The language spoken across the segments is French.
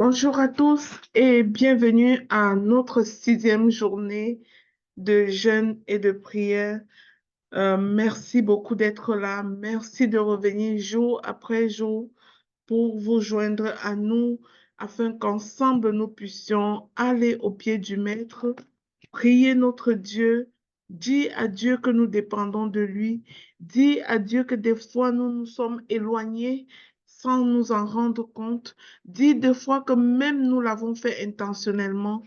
Bonjour à tous et bienvenue à notre 6e journée de jeûne et de prière. Merci beaucoup d'être là. Merci de revenir jour après jour pour vous joindre à nous afin qu'ensemble nous puissions aller au pied du Maître, prier notre Dieu, dire à Dieu que nous dépendons de lui, dire à Dieu que des fois nous nous sommes éloignés sans nous en rendre compte, dire des fois que même nous l'avons fait intentionnellement,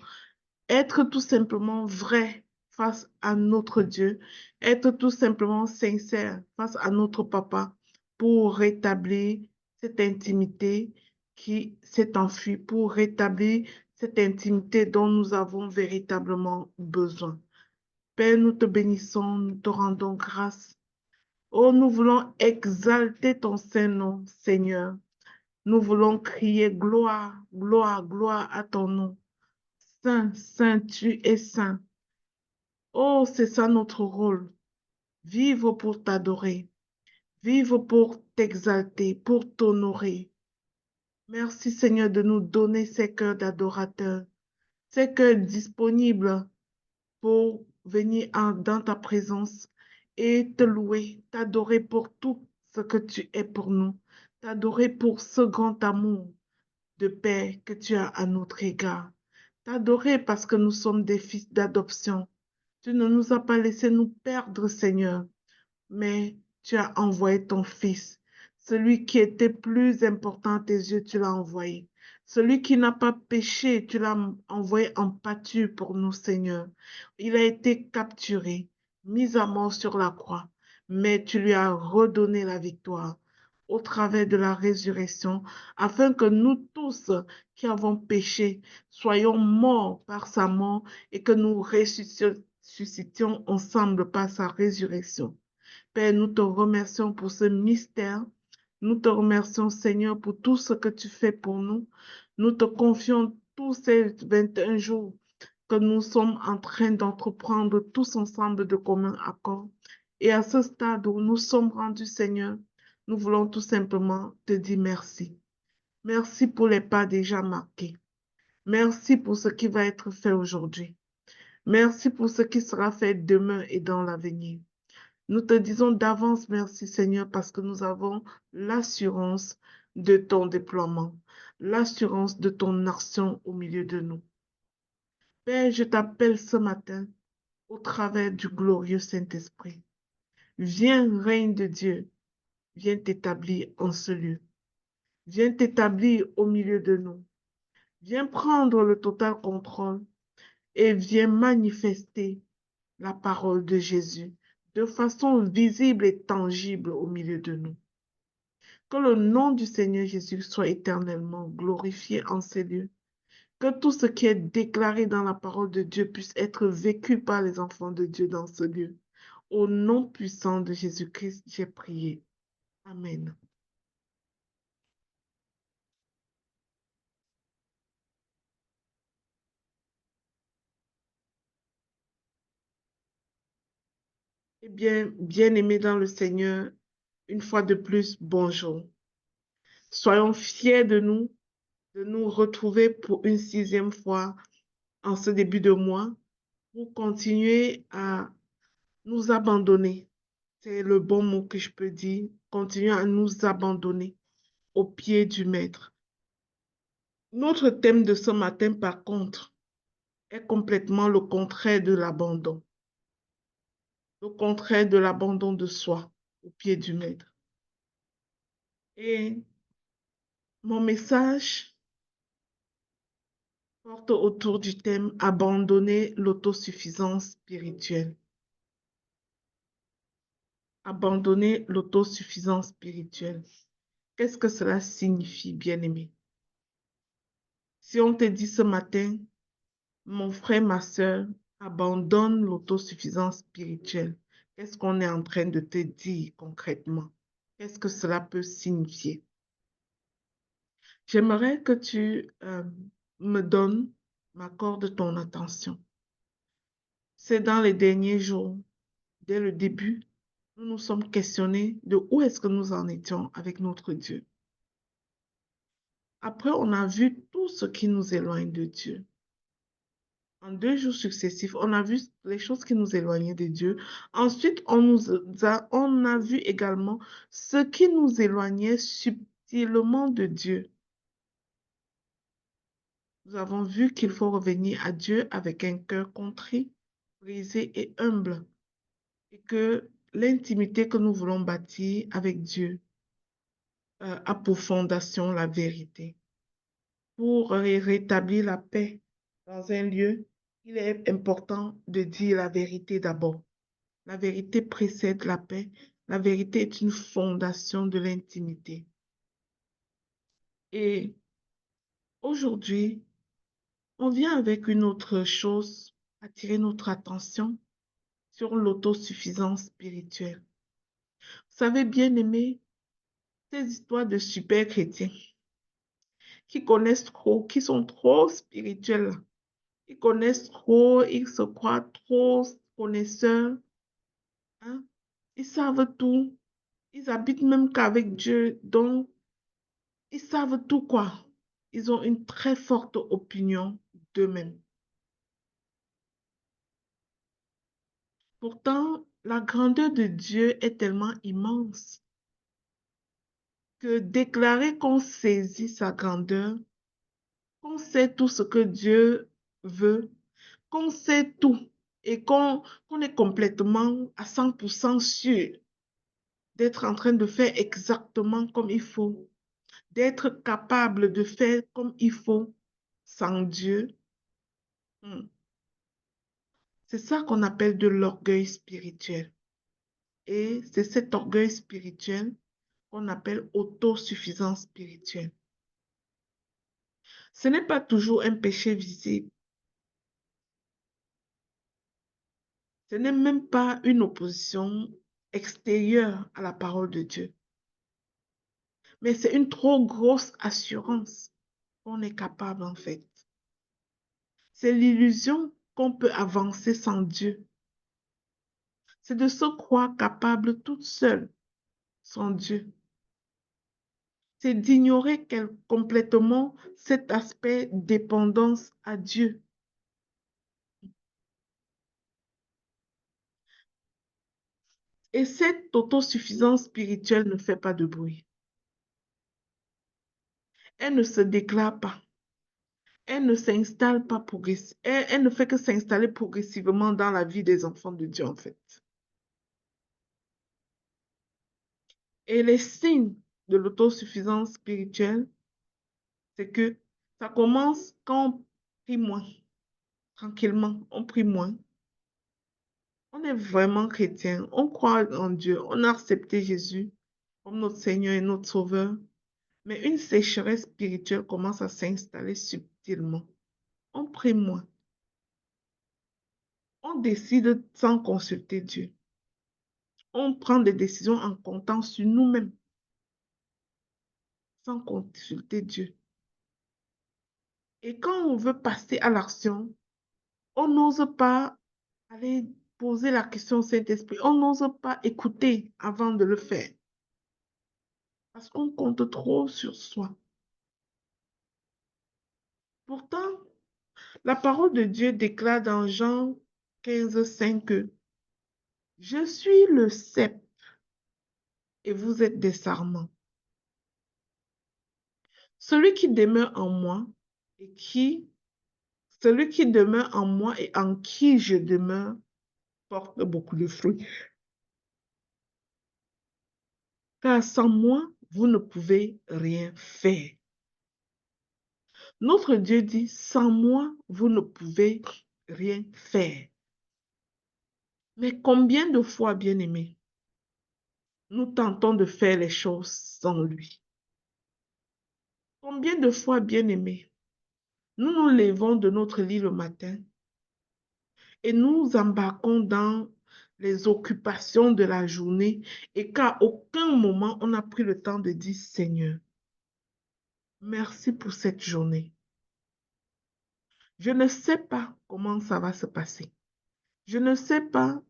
être tout simplement vrai face à notre Dieu, être tout simplement sincère face à notre Papa pour rétablir cette intimité qui s'est enfuie, pour rétablir cette intimité dont nous avons véritablement besoin. Père, nous te bénissons, nous te rendons grâce. Oh, nous voulons exalter ton Saint-Nom, Seigneur. Nous voulons crier gloire, gloire, gloire à ton nom. Saint, Saint, tu es saint. Oh, c'est ça notre rôle. Vivre pour t'adorer, vivre pour t'exalter, pour t'honorer. Merci Seigneur de nous donner ces cœurs d'adorateurs, ces cœurs disponibles pour venir dans ta présence et te louer, t'adorer pour tout ce que tu es pour nous, t'adorer pour ce grand amour de paix que tu as à notre égard, t'adorer parce que nous sommes des fils d'adoption. Tu ne nous as pas laissé nous perdre, Seigneur, mais tu as envoyé ton Fils. Celui qui était plus important à tes yeux, tu l'as envoyé. Celui qui n'a pas péché, tu l'as envoyé en pâture pour nous, Seigneur. Il a été capturé, mis à mort sur la croix, mais tu lui as redonné la victoire au travers de la résurrection, afin que nous tous qui avons péché soyons morts par sa mort et que nous ressuscitions ensemble par sa résurrection. Père, nous te remercions pour ce mystère. Nous te remercions, Seigneur, pour tout ce que tu fais pour nous. Nous te confions tous ces 21 jours que nous sommes en train d'entreprendre tous ensemble de commun accord. Et à ce stade où nous sommes rendus, Seigneur, nous voulons tout simplement te dire merci. Merci pour les pas déjà marqués. Merci pour ce qui va être fait aujourd'hui. Merci pour ce qui sera fait demain et dans l'avenir. Nous te disons d'avance merci Seigneur parce que nous avons l'assurance de ton déploiement, l'assurance de ton action au milieu de nous. Père, je t'appelle ce matin au travers du glorieux Saint-Esprit. Viens, règne de Dieu, viens t'établir en ce lieu. Viens t'établir au milieu de nous. Viens prendre le total contrôle et viens manifester la parole de Jésus de façon visible et tangible au milieu de nous. Que le nom du Seigneur Jésus soit éternellement glorifié en ces lieux. Que tout ce qui est déclaré dans la parole de Dieu puisse être vécu par les enfants de Dieu dans ce lieu. Au nom puissant de Jésus-Christ, j'ai prié. Amen. Eh bien, bien-aimés dans le Seigneur, une fois de plus, bonjour. Soyons fiers de nous retrouver pour une 6e fois en ce début de mois pour continuer à nous abandonner. C'est le bon mot que je peux dire. Continuer à nous abandonner au pied du Maître. Notre thème de ce matin, par contre, est complètement le contraire de l'abandon. Le contraire de l'abandon de soi au pied du Maître. Et mon message porte autour du thème abandonner l'autosuffisance spirituelle. Abandonner l'autosuffisance spirituelle. Qu'est-ce que cela signifie, bien-aimé? Si on te dit ce matin, mon frère, ma soeur, abandonne l'autosuffisance spirituelle, qu'est-ce qu'on est en train de te dire concrètement? Qu'est-ce que cela peut signifier? J'aimerais que tu m'accordes ton attention. C'est dans les derniers jours, dès le début, nous nous sommes questionnés de où est-ce que nous en étions avec notre Dieu. Après, on a vu tout ce qui nous éloigne de Dieu. En 2 jours successifs, on a vu les choses qui nous éloignaient de Dieu. Ensuite, on a vu également ce qui nous éloignait subtilement de Dieu. Nous avons vu qu'il faut revenir à Dieu avec un cœur contrit, brisé et humble, et que l'intimité que nous voulons bâtir avec Dieu a pour fondation la vérité. Pour rétablir la paix dans un lieu, il est important de dire la vérité d'abord. La vérité précède la paix. La vérité est une fondation de l'intimité. Et aujourd'hui, on vient avec une autre chose, attirer notre attention sur l'autosuffisance spirituelle. Vous savez, bien aimé, ces histoires de super chrétiens qui connaissent trop, qui sont trop spirituels, ils connaissent trop, ils se croient trop connaisseurs, hein? Ils savent tout, ils habitent même qu'avec Dieu, donc ils savent tout quoi. Ils ont une très forte opinion d'eux-mêmes. Pourtant, la grandeur de Dieu est tellement immense que déclarer qu'on saisit sa grandeur, qu'on sait tout ce que Dieu veut, qu'on sait tout et qu'on est complètement à 100% sûr d'être en train de faire exactement comme il faut, d'être capable de faire comme il faut sans Dieu. Hmm. C'est ça qu'on appelle de l'orgueil spirituel. Et c'est cet orgueil spirituel qu'on appelle autosuffisance spirituelle. Ce n'est pas toujours un péché visible. Ce n'est même pas une opposition extérieure à la parole de Dieu. Mais c'est une trop grosse assurance qu'on est capable en fait. C'est l'illusion qu'on peut avancer sans Dieu. C'est de se croire capable toute seule sans Dieu. C'est d'ignorer complètement cet aspect dépendance à Dieu. Et cette autosuffisance spirituelle ne fait pas de bruit. Elle ne se déclare pas. Elle ne s'installe pas progressivement. Elle ne fait que s'installer progressivement dans la vie des enfants de Dieu, en fait. Et les signes de l'autosuffisance spirituelle, c'est que ça commence quand on prie moins, tranquillement, on prie moins. On est vraiment chrétien, on croit en Dieu, on a accepté Jésus comme notre Seigneur et notre Sauveur. Mais une sécheresse spirituelle commence à s'installer subtilement. On prie moins. On décide sans consulter Dieu. On prend des décisions en comptant sur nous-mêmes, sans consulter Dieu. Et quand on veut passer à l'action, on n'ose pas aller poser la question au Saint-Esprit. On n'ose pas écouter avant de le faire. Parce qu'on compte trop sur soi. Pourtant, la parole de Dieu déclare dans Jean 15:5 que je suis le cep et vous êtes des sarments. Celui qui demeure en moi celui qui demeure en moi et en qui je demeure porte beaucoup de fruits. Car sans moi, vous ne pouvez rien faire. Notre Dieu dit, sans moi, vous ne pouvez rien faire. Mais combien de fois, bien-aimés, nous tentons de faire les choses sans lui? Combien de fois, bien-aimés, nous nous levons de notre lit le matin et nous embarquons dans les occupations de la journée et qu'à aucun moment on a pris le temps de dire Seigneur, merci pour cette journée. Je ne sais pas comment ça va se passer. Je ne sais pas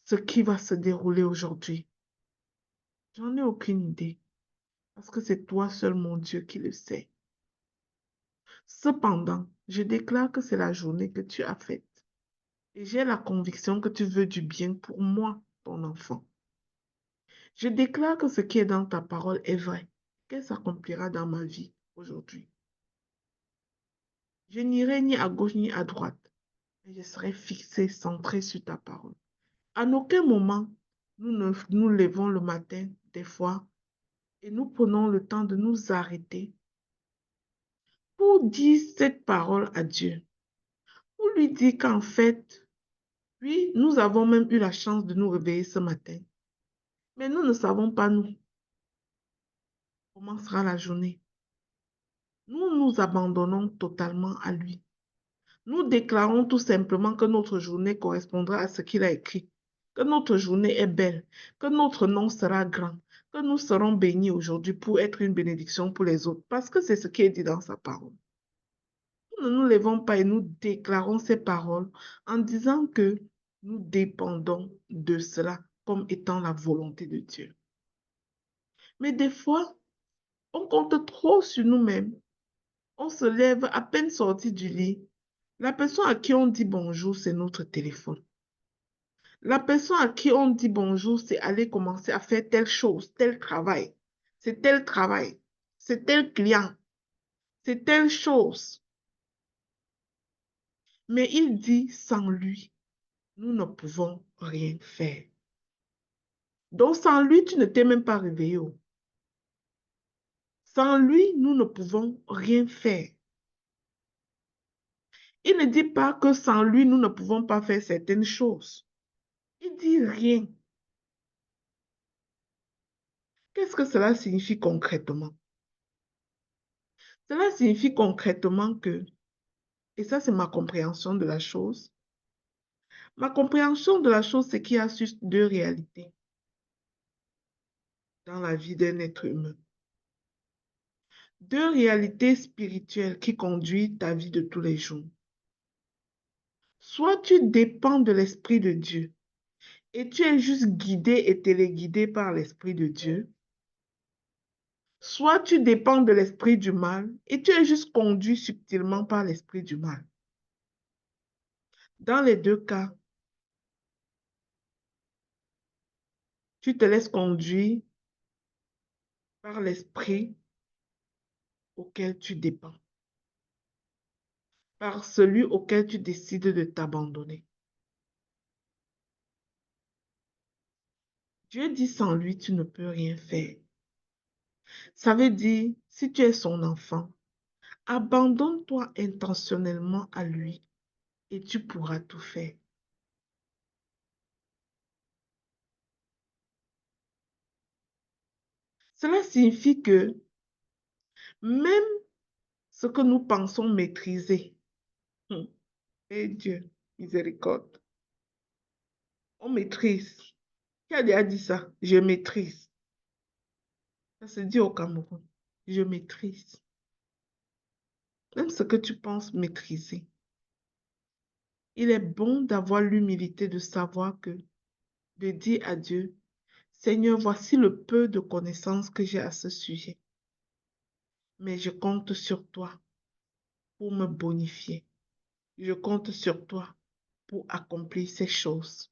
ce qui va se dérouler aujourd'hui. J'en ai aucune idée. parce que c'est toi seul, mon Dieu, qui le sais. Cependant, je déclare que c'est la journée que tu as faite et j'ai la conviction que tu veux du bien pour moi, ton enfant. Je déclare que ce qui est dans ta parole est vrai, qu'elle s'accomplira dans ma vie aujourd'hui. Je n'irai ni à gauche ni à droite, mais je serai fixé, centré sur ta parole. À aucun moment, nous levons le matin, des fois, et nous prenons le temps de nous arrêter pour dire cette parole à Dieu, pour lui dire qu'en fait, oui, nous avons même eu la chance de nous réveiller ce matin, mais nous ne savons pas, nous, comment sera la journée. Nous nous abandonnons totalement à lui. Nous déclarons tout simplement que notre journée correspondra à ce qu'il a écrit, que notre journée est belle, que notre nom sera grand, que nous serons bénis aujourd'hui pour être une bénédiction pour les autres, parce que c'est ce qui est dit dans sa parole. Nous ne nous levons pas et nous déclarons ces paroles en disant que nous dépendons de cela comme étant la volonté de Dieu. Mais des fois, on compte trop sur nous-mêmes. On se lève à peine sorti du lit. La personne à qui on dit bonjour, c'est notre téléphone. La personne à qui on dit bonjour, c'est aller commencer à faire telle chose, tel travail. C'est tel travail. C'est tel client. C'est telle chose. Mais il dit, sans lui, nous ne pouvons rien faire. Donc, sans lui, tu ne t'es même pas réveillé. Sans lui, nous ne pouvons rien faire. Il ne dit pas que sans lui, nous ne pouvons pas faire certaines choses. Il dit rien. Qu'est-ce que cela signifie concrètement? Cela signifie concrètement que, et ça c'est ma compréhension de la chose, ma compréhension de la chose, c'est qu'il y a juste deux réalités dans la vie d'un être humain. Deux réalités spirituelles qui conduisent ta vie de tous les jours. Soit tu dépends de l'Esprit de Dieu et tu es juste guidé et téléguidé par l'Esprit de Dieu. Soit tu dépends de l'esprit du mal et tu es juste conduit subtilement par l'esprit du mal. Dans les deux cas, tu te laisses conduire par l'esprit auquel tu dépends, par celui auquel tu décides de t'abandonner. Dieu dit sans lui, tu ne peux rien faire. Ça veut dire, si tu es son enfant, abandonne-toi intentionnellement à lui et tu pourras tout faire. Cela signifie que même ce que nous pensons maîtriser, et Dieu, miséricorde, on maîtrise. Qui a déjà dit ça? Je maîtrise. Ça se dit au Cameroun. Je maîtrise. Même ce que tu penses maîtriser. Il est bon d'avoir l'humilité de savoir que, de dire à Dieu, Seigneur, voici le peu de connaissances que j'ai à ce sujet. Mais je compte sur toi pour me bonifier. Je compte sur toi pour accomplir ces choses.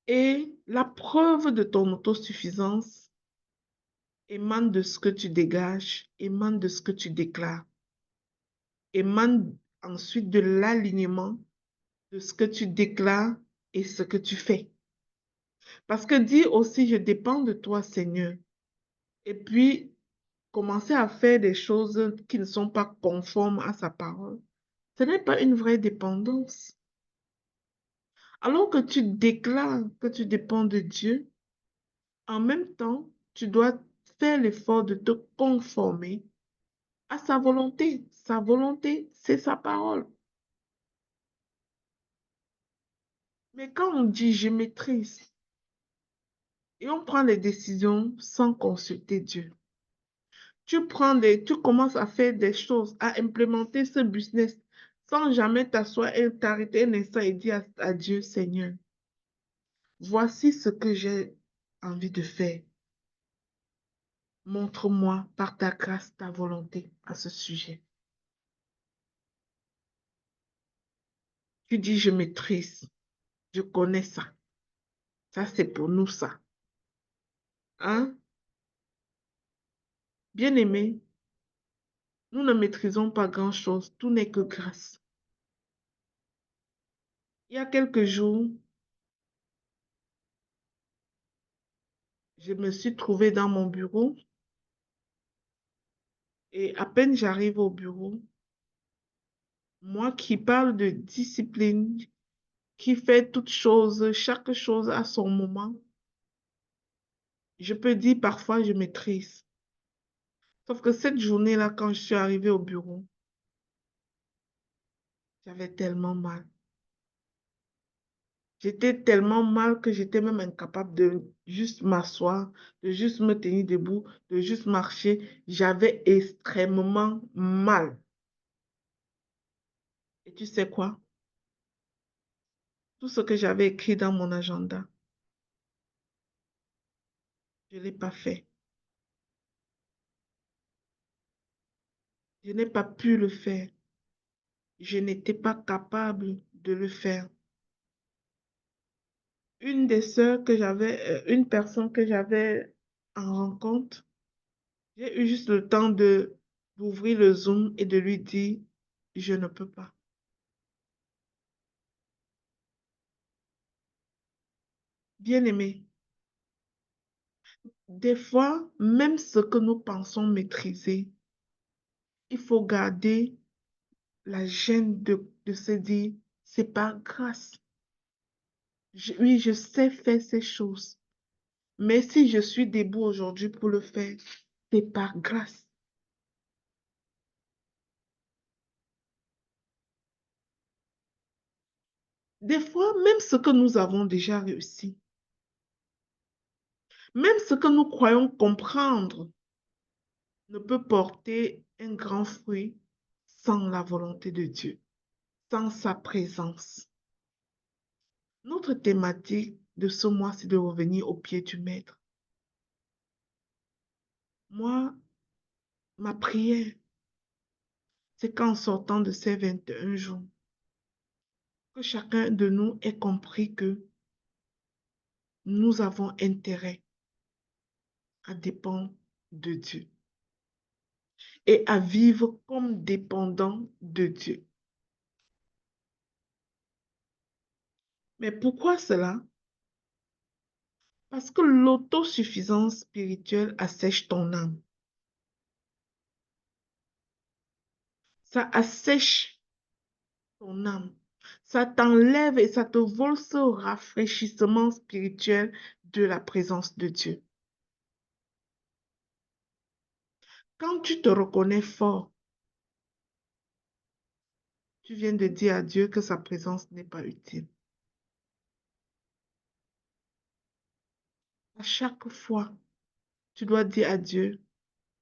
Et la preuve de ton autosuffisance émane de ce que tu dégages, émane de ce que tu déclares, émane ensuite de l'alignement de ce que tu déclares et ce que tu fais. Parce que dire aussi, je dépends de toi, Seigneur, et puis commencer à faire des choses qui ne sont pas conformes à sa parole, ce n'est pas une vraie dépendance. Alors que tu déclares que tu dépends de Dieu, en même temps, tu dois faire l'effort de te conformer à sa volonté. Sa volonté, c'est sa parole. Mais quand on dit je maîtrise et on prend les décisions sans consulter Dieu, tu commences à faire des choses, à implémenter ce business sans jamais t'asseoir et t'arrêter un instant et dire à Dieu, Seigneur, voici ce que j'ai envie de faire. Montre-moi par ta grâce ta volonté à ce sujet. Tu dis, je maîtrise, je connais ça. Ça, c'est pour nous, ça. Hein? Bien-aimé, nous ne maîtrisons pas grand-chose. Tout n'est que grâce. Il y a quelques jours, je me suis trouvée dans mon bureau et à peine j'arrive au bureau, moi qui parle de discipline, qui fait toutes choses, chaque chose à son moment, je peux dire parfois je maîtrise. Sauf que cette journée-là, quand je suis arrivée au bureau, j'avais tellement mal. J'étais tellement mal que j'étais même incapable de juste m'asseoir, de juste me tenir debout, de juste marcher. J'avais extrêmement mal. Et tu sais quoi? Tout ce que j'avais écrit dans mon agenda, je ne l'ai pas fait. Je n'ai pas pu le faire. Je n'étais pas capable de le faire. Une des sœurs que j'avais, une personne que j'avais en rencontre, j'ai eu juste le temps d'ouvrir le Zoom et de lui dire, je ne peux pas. Bien-aimé, des fois, même ce que nous pensons maîtriser, il faut garder la gêne de se dire, c'est pas grâce. Oui, je sais faire ces choses, mais si je suis debout aujourd'hui pour le faire, c'est par grâce. Des fois, même ce que nous avons déjà réussi, même ce que nous croyons comprendre, ne peut porter un grand fruit sans la volonté de Dieu, sans sa présence. Notre thématique de ce mois, c'est de revenir au pied du Maître. Moi, ma prière, c'est qu'en sortant de ces 21 jours, que chacun de nous ait compris que nous avons intérêt à dépendre de Dieu et à vivre comme dépendants de Dieu. Mais pourquoi cela? Parce que l'autosuffisance spirituelle assèche ton âme. Ça assèche ton âme. Ça t'enlève et ça te vole ce rafraîchissement spirituel de la présence de Dieu. Quand tu te reconnais fort, tu viens de dire à Dieu que sa présence n'est pas utile. À chaque fois, tu dois dire à Dieu,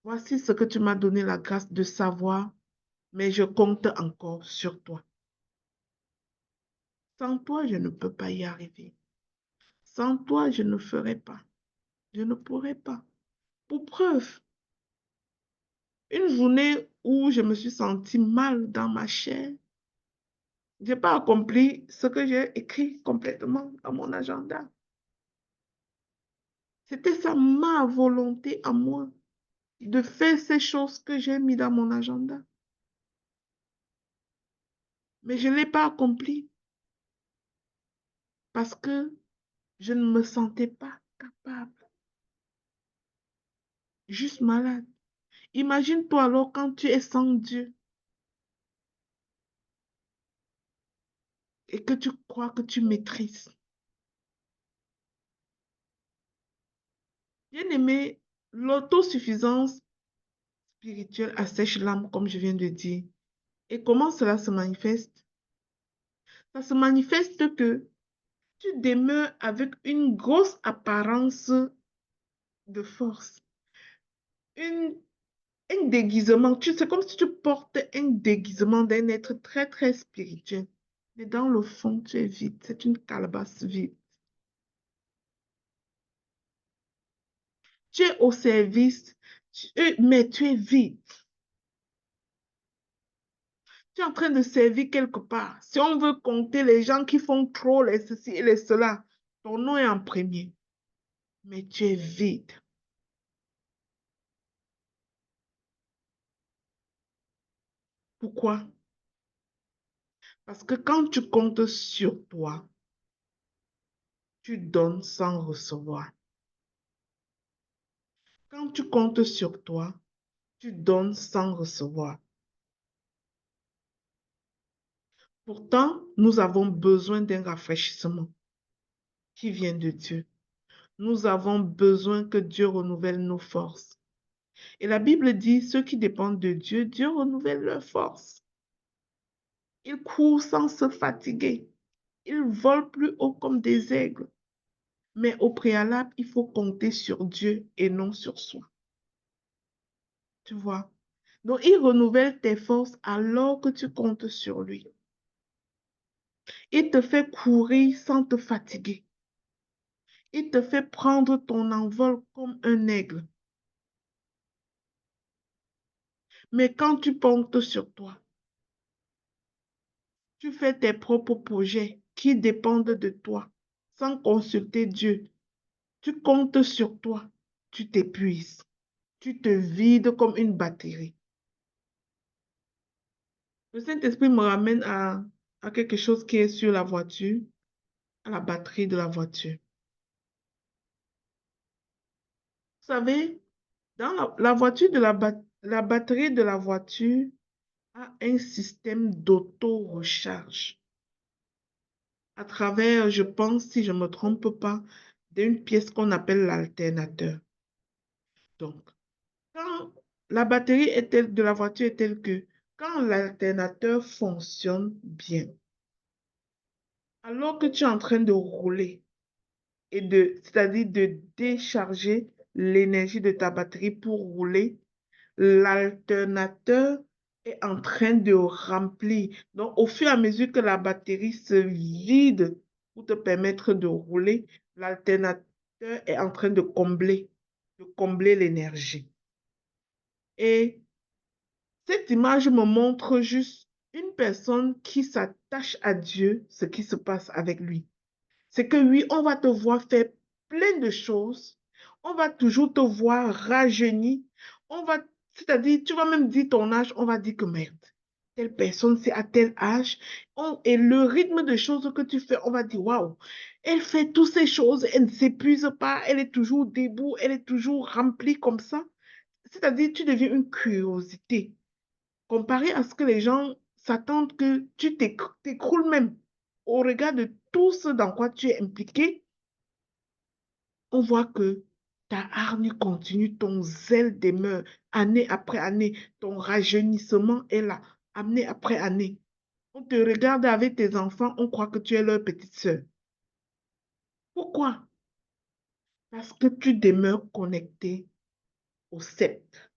voici ce que tu m'as donné la grâce de savoir, mais je compte encore sur toi. Sans toi, je ne peux pas y arriver. Sans toi, je ne ferai pas. Je ne pourrai pas. Pour preuve, une journée où je me suis sentie mal dans ma chair, je n'ai pas accompli ce que j'ai écrit complètement dans mon agenda. C'était ça ma volonté à moi, de faire ces choses que j'ai mis dans mon agenda. Mais je ne l'ai pas accompli parce que je ne me sentais pas capable, juste malade. Imagine-toi alors quand tu es sans Dieu et que tu crois que tu maîtrises. Bien-aimé, l'autosuffisance spirituelle assèche l'âme, comme je viens de dire. Et comment cela se manifeste? Ça se manifeste que tu demeures avec une grosse apparence de force, une, un déguisement. C'est comme si tu portes un déguisement d'un être très, très spirituel. Mais dans le fond, tu es vide. C'est une calebasse vide. Tu es au service, mais tu es vide. Tu es en train de servir quelque part. Si on veut compter les gens qui font trop les ceci et les cela, ton nom est en premier, mais tu es vide. Pourquoi? Parce que quand tu comptes sur toi, tu donnes sans recevoir. Quand tu comptes sur toi, tu donnes sans recevoir. Pourtant, nous avons besoin d'un rafraîchissement qui vient de Dieu. Nous avons besoin que Dieu renouvelle nos forces. Et la Bible dit, ceux qui dépendent de Dieu, Dieu renouvelle leurs forces. Ils courent sans se fatiguer. Ils volent plus haut comme des aigles. Mais au préalable, il faut compter sur Dieu et non sur soi. Tu vois? Donc, il renouvelle tes forces alors que tu comptes sur lui. Il te fait courir sans te fatiguer. Il te fait prendre ton envol comme un aigle. Mais quand tu comptes sur toi, tu fais tes propres projets qui dépendent de toi, sans consulter Dieu. Tu comptes sur toi, tu t'épuises, tu te vides comme une batterie. Le Saint-Esprit me ramène à quelque chose qui est sur la voiture, à la batterie de la voiture. Vous savez, dans la voiture la batterie de la voiture a un système d'auto-recharge à travers, je pense, si je ne me trompe pas, d'une pièce qu'on appelle l'alternateur. Donc, quand la batterie de la voiture est telle que quand l'alternateur fonctionne bien, alors que tu es en train de rouler c'est-à-dire de décharger l'énergie de ta batterie pour rouler, l'alternateur est en train de remplir. Donc, au fur et à mesure que la batterie se vide pour te permettre de rouler, l'alternateur est en train de combler l'énergie. Et cette image me montre juste une personne qui s'attache à Dieu, ce qui se passe avec lui. C'est que oui, on va te voir faire plein de choses. On va toujours te voir rajeunir. C'est-à-dire, tu vas même dire ton âge, on va dire que merde, telle personne, c'est à tel âge. Et le rythme de choses que tu fais, on va dire, waouh, elle fait toutes ces choses, elle ne s'épuise pas, elle est toujours debout, elle est toujours remplie comme ça. C'est-à-dire, tu deviens une curiosité comparé à ce que les gens s'attendent que tu t'écroules même au regard de tout ce dans quoi tu es impliqué. On voit que ta hargne continue, ton zèle demeure année après année, ton rajeunissement est là, année après année. On te regarde avec tes enfants, on croit que tu es leur petite sœur. Pourquoi? Parce que tu demeures connecté au sceptre.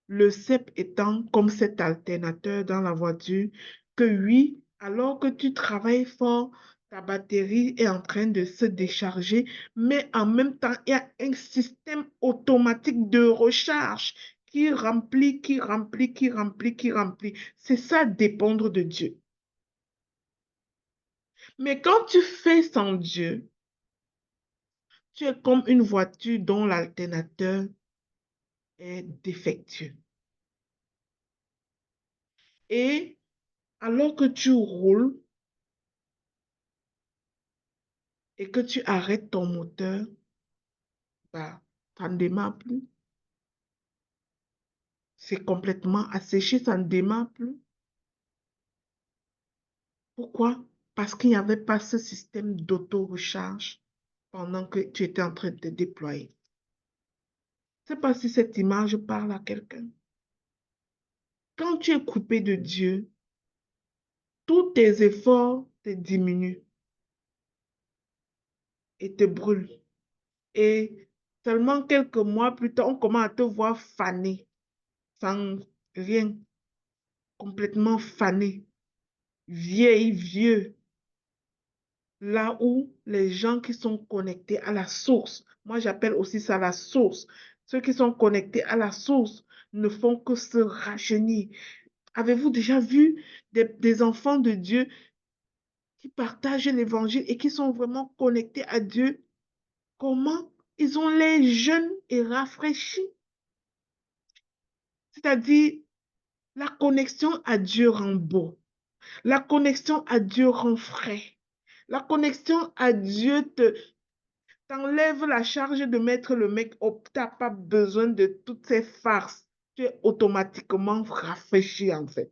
Le cep étant comme cet alternateur dans la voiture, que oui, alors que tu travailles fort, ta batterie est en train de se décharger, mais en même temps, il y a un système automatique de recharge qui remplit, qui remplit, qui remplit, qui remplit. C'est ça dépendre de Dieu. Mais quand tu fais sans Dieu, tu es comme une voiture dont l'alternateur est défectueux. Et alors que tu roules, et que tu arrêtes ton moteur, bah, ça ne démarre plus. C'est complètement asséché, ça ne démarre plus. Pourquoi? Parce qu'il n'y avait pas ce système d'auto-recharge pendant que tu étais en train de te déployer. Je ne sais pas si cette image parle à quelqu'un. Quand tu es coupé de Dieu, tous tes efforts te diminuent et te brûlent. Et seulement quelques mois plus tard, on commence à te voir fané, sans rien, complètement fané, vieille, vieux. là où les gens qui sont connectés à la source, moi j'appelle aussi ça la source, ceux qui sont connectés à la source ne font que se rajeunir. Avez-vous déjà vu des enfants de Dieu qui partagent l'évangile et qui sont vraiment connectés à Dieu? Comment ils ont l'air jeunes et rafraîchis? C'est-à-dire, la connexion à Dieu rend beau. La connexion à Dieu rend frais. La connexion à Dieu t'enlève la charge de mettre le make-up. Tu n'as pas besoin de toutes ces farces. Tu es automatiquement rafraîchi en fait.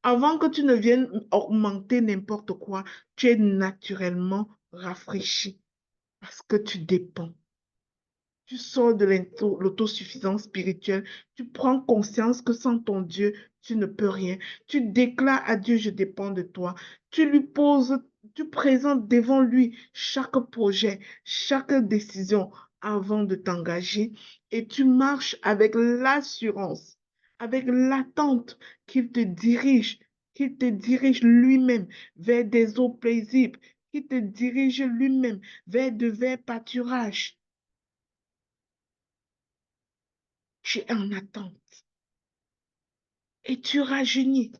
Avant que tu ne viennes augmenter n'importe quoi, tu es naturellement rafraîchi parce que tu dépends. Tu sors de l'autosuffisance spirituelle. Tu prends conscience que sans ton Dieu, tu ne peux rien. Tu déclares à Dieu, je dépends de toi. Tu lui poses, tu présentes devant lui chaque projet, chaque décision avant de t'engager. Et tu marches avec l'assurance, avec l'attente qu'il te dirige lui-même vers des eaux paisibles, qu'il te dirige lui-même vers de verts pâturages. Tu es en attente et tu rajeunis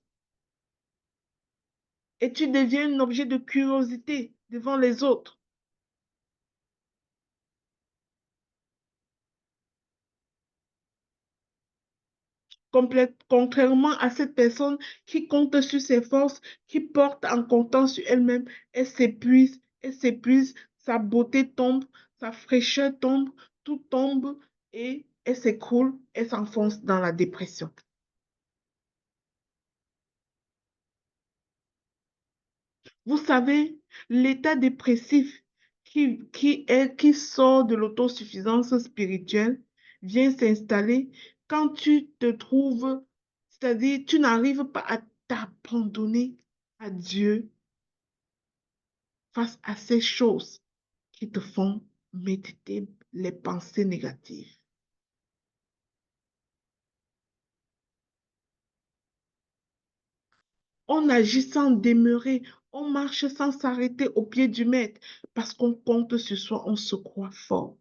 et tu deviens un objet de curiosité devant les autres. Contrairement à cette personne qui compte sur ses forces, qui porte en comptant sur elle-même, elle s'épuise, sa beauté tombe, sa fraîcheur tombe, tout tombe et elle s'écroule, elle s'enfonce dans la dépression. Vous savez, l'état dépressif qui sort de l'autosuffisance spirituelle vient s'installer quand tu te trouves, c'est-à-dire tu n'arrives pas à t'abandonner à Dieu face à ces choses qui te font méditer les pensées négatives. On agit sans demeurer, on marche sans s'arrêter au pied du maître parce qu'on compte sur soi, on se croit fort.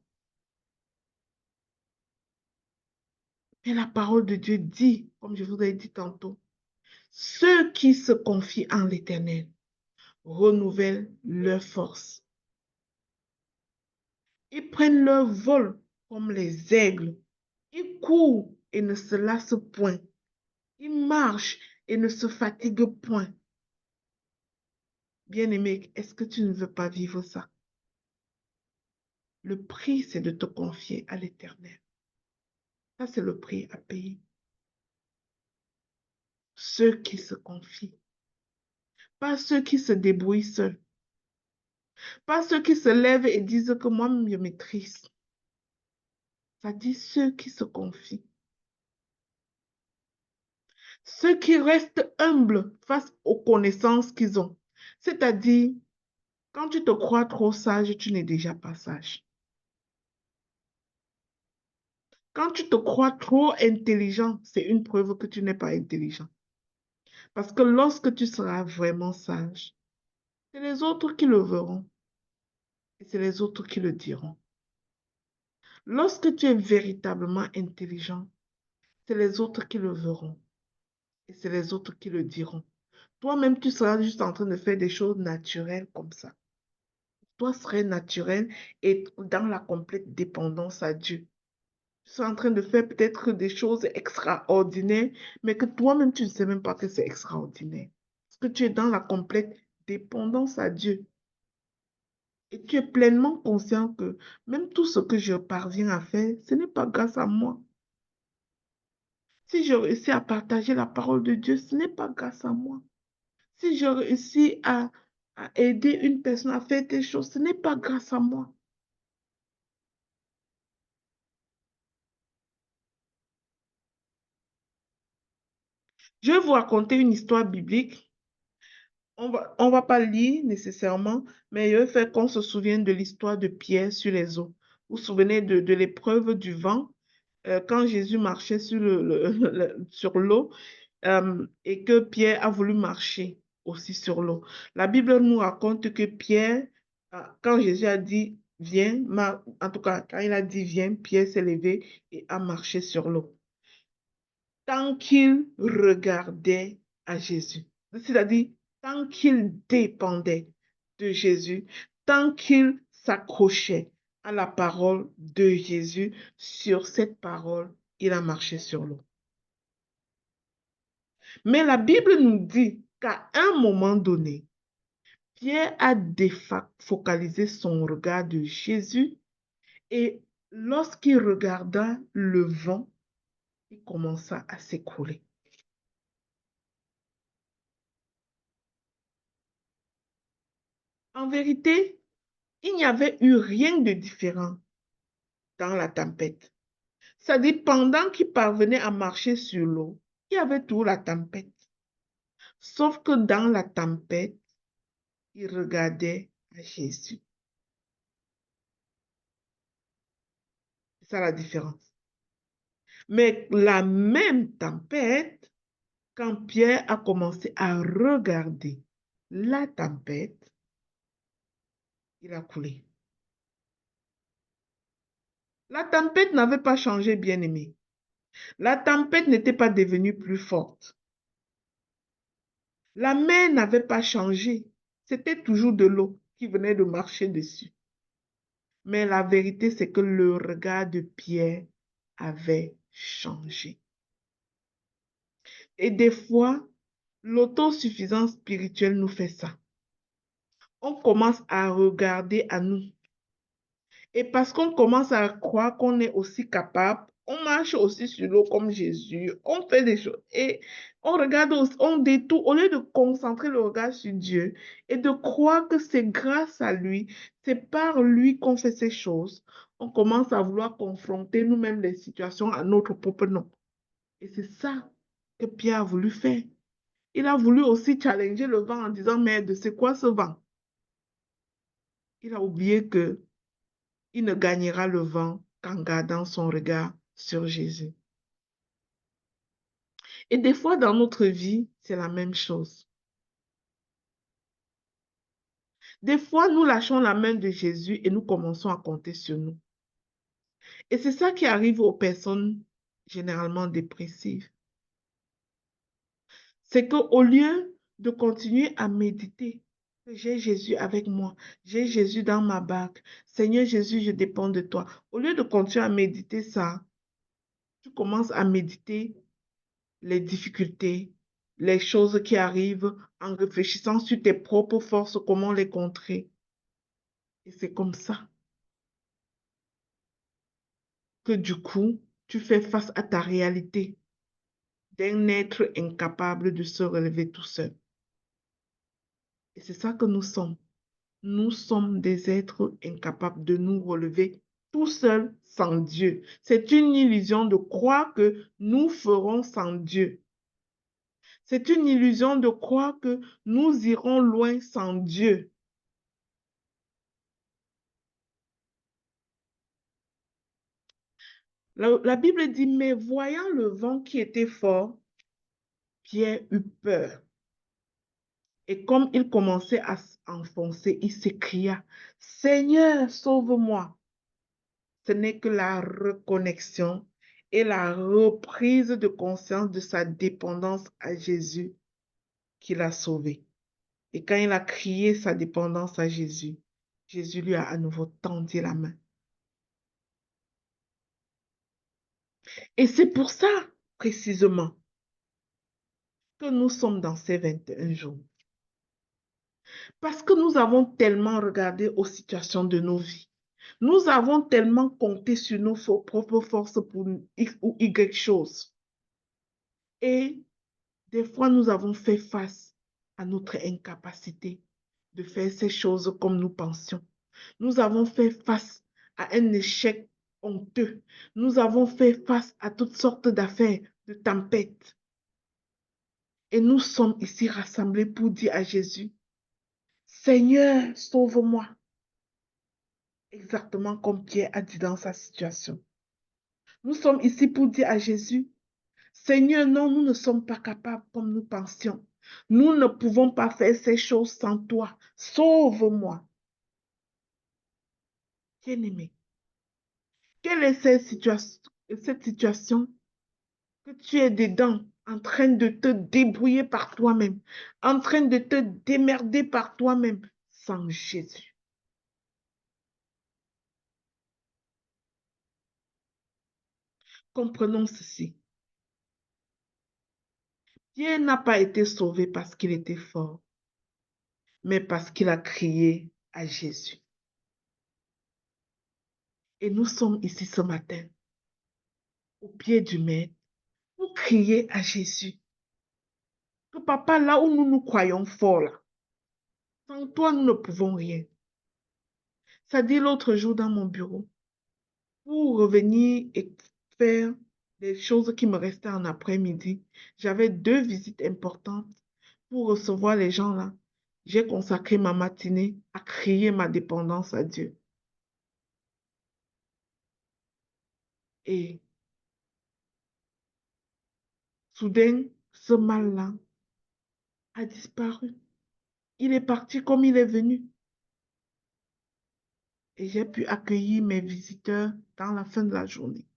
Mais la parole de Dieu dit, comme je vous ai dit tantôt, ceux qui se confient en l'Éternel renouvellent leur force. Ils prennent leur vol comme les aigles. Ils courent et ne se lassent point. Ils marchent et ne se fatiguent point. Bien-aimé, est-ce que tu ne veux pas vivre ça? Le prix, c'est de te confier à l'Éternel. Ça, c'est le prix à payer. Ceux qui se confient, pas ceux qui se débrouillent seuls. Pas ceux qui se lèvent et disent que moi, je maîtrise. Ça dit ceux qui se confient. Ceux qui restent humbles face aux connaissances qu'ils ont. C'est-à-dire, quand tu te crois trop sage, tu n'es déjà pas sage. Quand tu te crois trop intelligent, c'est une preuve que tu n'es pas intelligent. Parce que lorsque tu seras vraiment sage, c'est les autres qui le verront et c'est les autres qui le diront. Lorsque tu es véritablement intelligent, c'est les autres qui le verront et c'est les autres qui le diront. Toi-même, tu seras juste en train de faire des choses naturelles comme ça. Toi serais naturel et dans la complète dépendance à Dieu. Tu seras en train de faire peut-être des choses extraordinaires, mais que toi-même, tu ne sais même pas que c'est extraordinaire. Parce que tu es dans la complète dépendance à Dieu. Et tu es pleinement conscient que même tout ce que je parviens à faire, ce n'est pas grâce à moi. Si je réussis à partager la parole de Dieu, ce n'est pas grâce à moi. Si je réussis à aider une personne à faire des choses, ce n'est pas grâce à moi. Je vais vous raconter une histoire biblique. On va pas lire nécessairement, mais je vais faire qu'on se souvienne de l'histoire de Pierre sur les eaux. Vous vous souvenez de l'épreuve du vent, quand Jésus marchait sur sur l'eau et que Pierre a voulu marcher aussi sur l'eau. La Bible nous raconte que Pierre, quand Jésus a dit viens, en tout cas, quand il a dit viens, Pierre s'est levé et a marché sur l'eau. Tant qu'il regardait à Jésus, c'est-à-dire tant qu'il dépendait de Jésus, tant qu'il s'accrochait à la parole de Jésus, sur cette parole, il a marché sur l'eau. Mais la Bible nous dit qu'à un moment donné, Pierre a défocalisé son regard de Jésus et lorsqu'il regarda le vent, il commença à s'écrouler. En vérité, il n'y avait eu rien de différent dans la tempête. C'est-à-dire, pendant qu'il parvenait à marcher sur l'eau, il y avait toujours la tempête. Sauf que dans la tempête, il regardait à Jésus. C'est ça la différence. Mais la même tempête, quand Pierre a commencé à regarder la tempête, il a coulé. La tempête n'avait pas changé, bien-aimé. La tempête n'était pas devenue plus forte. La mer n'avait pas changé. C'était toujours de l'eau qui venait de marcher dessus. Mais la vérité, c'est que le regard de Pierre avait changé. Et des fois, l'autosuffisance spirituelle nous fait ça. On commence à regarder à nous. Et parce qu'on commence à croire qu'on est aussi capable, on marche aussi sur l'eau comme Jésus, on fait des choses et on regarde, on détourne, au lieu de concentrer le regard sur Dieu et de croire que c'est grâce à lui, c'est par lui qu'on fait ces choses, on commence à vouloir confronter nous-mêmes les situations à notre propre nom. Et c'est ça que Pierre a voulu faire. Il a voulu aussi challenger le vent en disant, mais c'est quoi ce vent? Il a oublié que il ne gagnera le vent qu'en gardant son regard sur Jésus. Et des fois, dans notre vie, c'est la même chose. Des fois, nous lâchons la main de Jésus et nous commençons à compter sur nous. Et c'est ça qui arrive aux personnes généralement dépressives. C'est qu'au lieu de continuer à méditer, j'ai Jésus avec moi, j'ai Jésus dans ma barque, Seigneur Jésus, je dépends de toi. Au lieu de continuer à méditer ça, tu commences à méditer les difficultés, les choses qui arrivent en réfléchissant sur tes propres forces, comment les contrer. Et c'est comme ça que du coup, tu fais face à ta réalité d'un être incapable de se relever tout seul. Et c'est ça que nous sommes. Nous sommes des êtres incapables de nous relever tout seuls sans Dieu. C'est une illusion de croire que nous ferons sans Dieu. C'est une illusion de croire que nous irons loin sans Dieu. La Bible dit, mais voyant le vent qui était fort, Pierre eut peur. Et comme il commençait à s'enfoncer, il s'écria, Seigneur, sauve-moi. Ce n'est que la reconnexion et la reprise de conscience de sa dépendance à Jésus qui l'a sauvé. Et quand il a crié sa dépendance à Jésus, Jésus lui a à nouveau tendu la main. Et c'est pour ça, précisément, que nous sommes dans ces 21 jours. Parce que nous avons tellement regardé aux situations de nos vies. Nous avons tellement compté sur nos propres forces pour X ou Y choses. Et des fois, nous avons fait face à notre incapacité de faire ces choses comme nous pensions. Nous avons fait face à un échec honteux. Nous avons fait face à toutes sortes d'affaires, de tempêtes. Et nous sommes ici rassemblés pour dire à Jésus, Seigneur, sauve-moi. Exactement comme Pierre a dit dans sa situation. Nous sommes ici pour dire à Jésus, Seigneur, non, nous ne sommes pas capables comme nous pensions. Nous ne pouvons pas faire ces choses sans toi. Sauve-moi. Bien-aimé, quelle est cette situation que tu es dedans, en train de te débrouiller par toi-même, en train de te démerder par toi-même, sans Jésus? Comprenons ceci. Pierre n'a pas été sauvé parce qu'il était fort, mais parce qu'il a crié à Jésus. Et nous sommes ici ce matin, au pied du Maître, pour crier à Jésus. Que papa, là où nous nous croyons forts, là, sans toi, nous ne pouvons rien. Ça dit l'autre jour dans mon bureau, pour revenir et faire des choses qui me restaient en après-midi, j'avais 2 visites importantes pour recevoir les gens là. J'ai consacré ma matinée à crier ma dépendance à Dieu. Et soudain, ce mal-là a disparu. Il est parti comme il est venu. Et j'ai pu accueillir mes visiteurs dans la fin de la journée.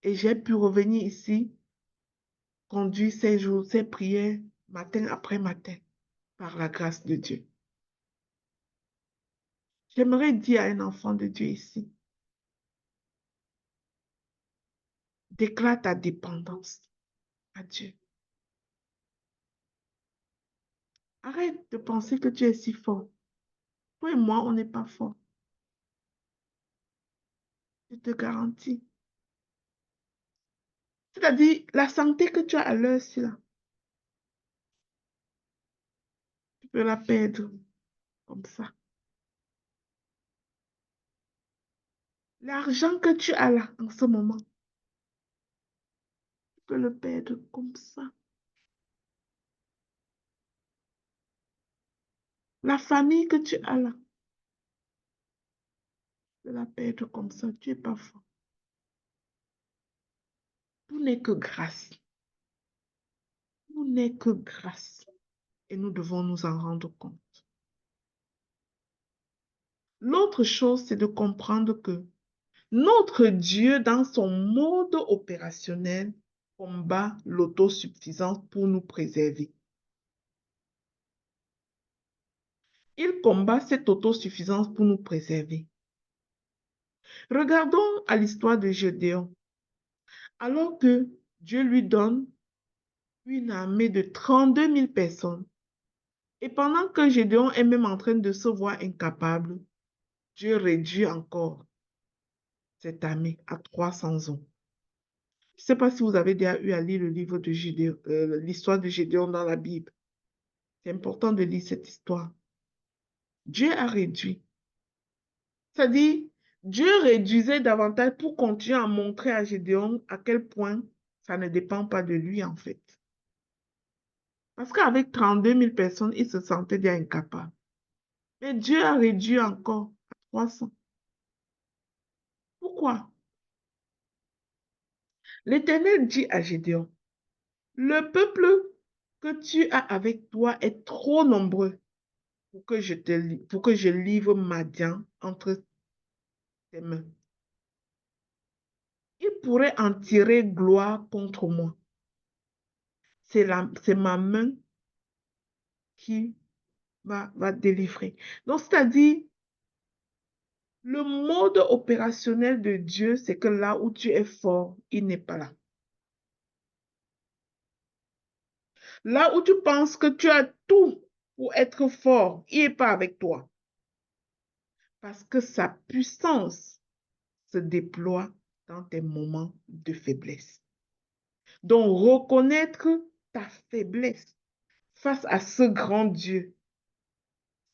Et j'ai pu revenir ici, conduire ces jours, ces prières, matin après matin, par la grâce de Dieu. J'aimerais dire à un enfant de Dieu ici, déclare ta dépendance à Dieu. Arrête de penser que tu es si fort. Toi et moi, on n'est pas fort. Je te garantis. C'est-à-dire, la santé que tu as à l'heure-ci, là, tu peux la perdre comme ça. L'argent que tu as là, en ce moment, tu peux le perdre comme ça. La famille que tu as là, tu peux la perdre comme ça. Tu n'es pas fort. Tout n'est que grâce. Tout n'est que grâce. Et nous devons nous en rendre compte. L'autre chose, c'est de comprendre que notre Dieu, dans son mode opérationnel, combat l'autosuffisance pour nous préserver. Il combat cette autosuffisance pour nous préserver. Regardons à l'histoire de Gédéon. Alors que Dieu lui donne une armée de 32 000 personnes, et pendant que Gédéon est même en train de se voir incapable, Dieu réduit encore cette armée à 300 hommes. Je ne sais pas si vous avez déjà eu à lire le livre de Gédéon, l'histoire de Gédéon dans la Bible. C'est important de lire cette histoire. Dieu a réduit. C'est-à-dire, Dieu réduisait davantage pour continuer à montrer à Gédéon à quel point ça ne dépend pas de lui en fait. Parce qu'avec 32 000 personnes, il se sentait déjà incapable. Mais Dieu a réduit encore à 300. Pourquoi? L'Éternel dit à Gédéon, le peuple que tu as avec toi est trop nombreux pour que je livre Madian entre tes mains. Il pourrait en tirer gloire contre moi. C'est ma main qui va délivrer. Donc, c'est-à-dire, le mode opérationnel de Dieu, c'est que là où tu es fort, il n'est pas là. Là où tu penses que tu as tout pour être fort, il n'est pas avec toi. Parce que sa puissance se déploie dans tes moments de faiblesse. Donc, reconnaître ta faiblesse face à ce grand Dieu,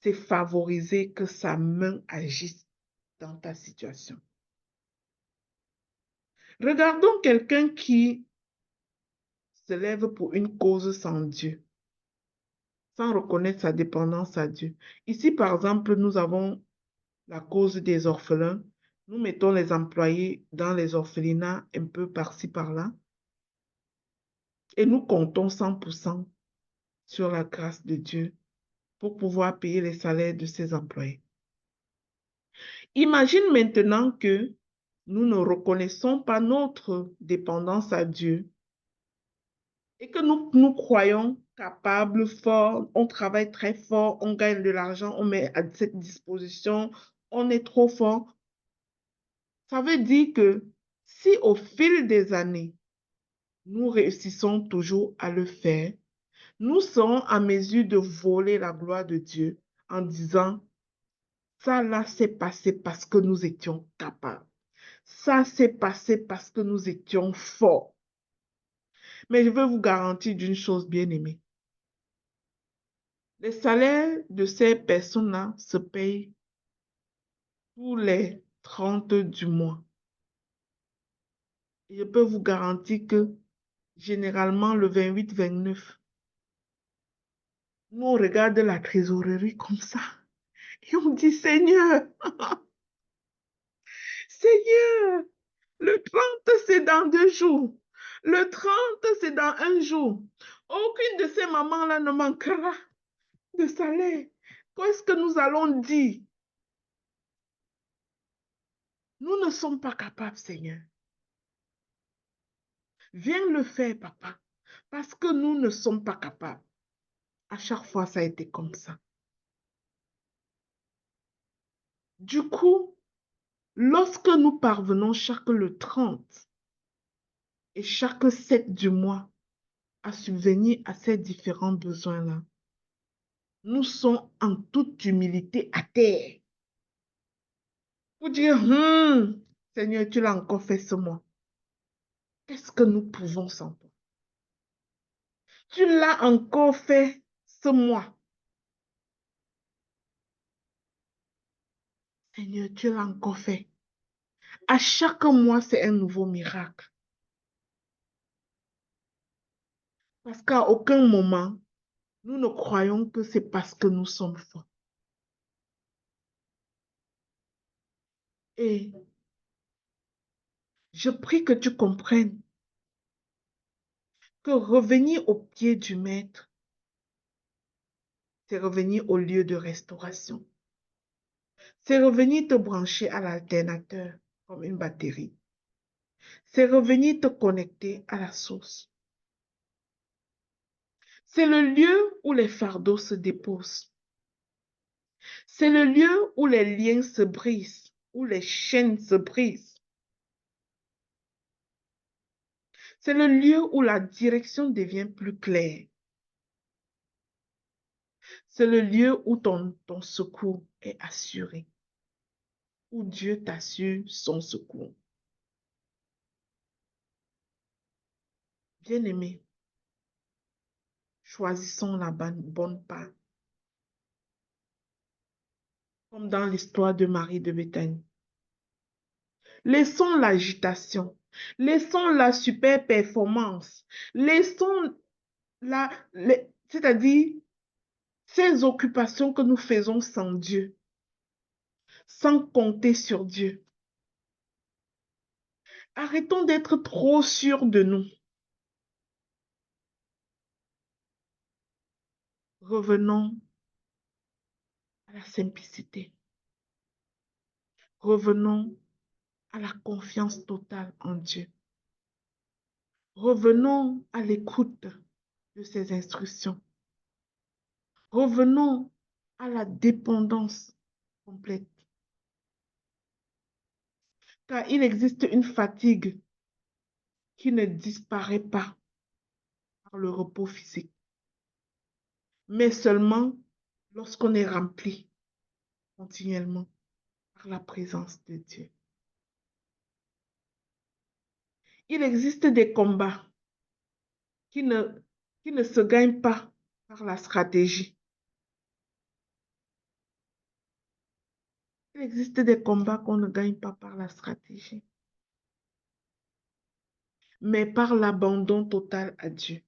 c'est favoriser que sa main agisse dans ta situation. Regardons quelqu'un qui se lève pour une cause sans Dieu, sans reconnaître sa dépendance à Dieu. Ici, par exemple, nous avons la cause des orphelins. Nous mettons les employés dans les orphelinats un peu par-ci, par-là. Et nous comptons 100% sur la grâce de Dieu pour pouvoir payer les salaires de ses employés. Imagine maintenant que nous ne reconnaissons pas notre dépendance à Dieu et que nous croyons capables, forts, on travaille très fort, on gagne de l'argent, on met à cette disposition, on est trop fort. Ça veut dire que si au fil des années, nous réussissons toujours à le faire, nous serons en mesure de voler la gloire de Dieu en disant, ça là s'est passé parce que nous étions capables. Ça s'est passé parce que nous étions forts. Mais je veux vous garantir d'une chose, bien aimée. Les salaires de ces personnes-là se payent tous les 30 du mois. Et je peux vous garantir que généralement le 28-29, nous on regarde la trésorerie comme ça. Et on dit, Seigneur, Seigneur, le 30 c'est dans 2 jours. Le 30 c'est dans 1 jour. Aucune de ces mamans-là ne manquera de salaire. Qu'est-ce que nous allons dire? Nous ne sommes pas capables, Seigneur. Viens le faire, papa. Parce que nous ne sommes pas capables. À chaque fois, ça a été comme ça. Du coup, lorsque nous parvenons chaque le 30 et chaque 7 du mois à subvenir à ces différents besoins-là, nous sommes en toute humilité à terre pour dire, Seigneur, tu l'as encore fait ce mois. Qu'est-ce que nous pouvons sans toi? Tu l'as encore fait ce mois. Seigneur, tu l'as encore fait. À chaque mois, c'est un nouveau miracle. Parce qu'à aucun moment, nous ne croyons que c'est parce que nous sommes forts. Et je prie que tu comprennes que revenir au pied du Maître, c'est revenir au lieu de restauration. C'est revenir te brancher à l'alternateur comme une batterie. C'est revenir te connecter à la source. C'est le lieu où les fardeaux se déposent. C'est le lieu où les liens se brisent, où les chaînes se brisent. C'est le lieu où la direction devient plus claire. C'est le lieu où ton secours est assuré, où Dieu t'assure son secours. Bien-aimés, choisissons la bonne part, comme dans l'histoire de Marie de Béthanie. Laissons l'agitation, laissons la super performance, laissons c'est-à-dire ces occupations que nous faisons sans Dieu, sans compter sur Dieu. Arrêtons d'être trop sûrs de nous. Revenons à la simplicité. Revenons à la confiance totale en Dieu. Revenons à l'écoute de ses instructions. Revenons à la dépendance complète. Car il existe une fatigue qui ne disparaît pas par le repos physique, mais seulement lorsqu'on est rempli continuellement par la présence de Dieu. Il existe des combats qui ne se gagnent pas par la stratégie. Il existe des combats qu'on ne gagne pas par la stratégie, mais par l'abandon total à Dieu.